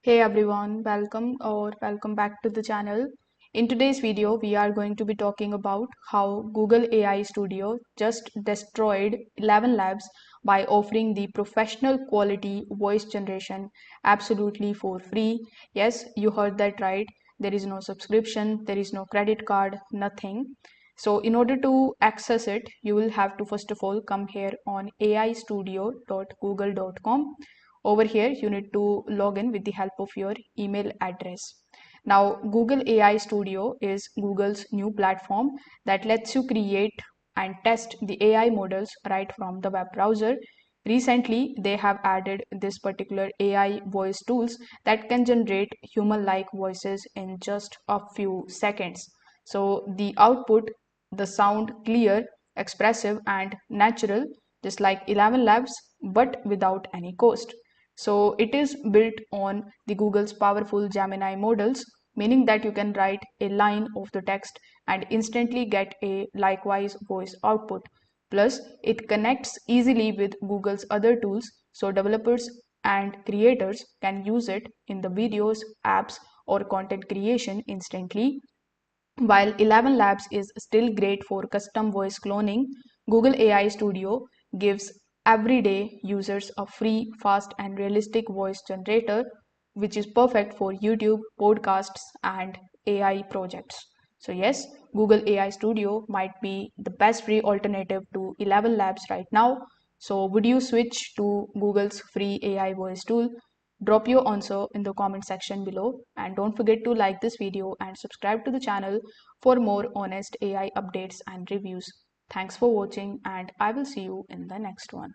Hey everyone, welcome back to the channel. In today's video, we are going to be talking about how Google AI Studio just destroyed ElevenLabs by offering the professional quality voice generation absolutely for free. Yes, you heard that right. There is no subscription, there is no credit card, nothing. So in order to access it, you will have to first of all come here on aistudio.google.com. Over here, you need to log in with the help of your email address. Now, Google AI Studio is Google's new platform that lets you create and test the AI models right from the web browser. Recently, they have added this particular AI voice tools that can generate human-like voices in just a few seconds. So the output, the sound clear, expressive, and natural, just like ElevenLabs, but without any cost. So it is built on the Google's powerful Gemini models, meaning that you can write a line of the text and instantly get a likewise voice output. Plus, it connects easily with Google's other tools, so developers and creators can use it in the videos, apps, or content creation instantly. While ElevenLabs is still great for custom voice cloning, Google AI Studio gives everyday users a free, fast, and realistic voice generator, which is perfect for YouTube, podcasts, and AI projects. So, yes, Google AI Studio might be the best free alternative to ElevenLabs right now. So, would you switch to Google's free AI voice tool? Drop your answer in the comment section below, and don't forget to like this video and subscribe to the channel for more honest AI updates and reviews. Thanks for watching, and I will see you in the next one.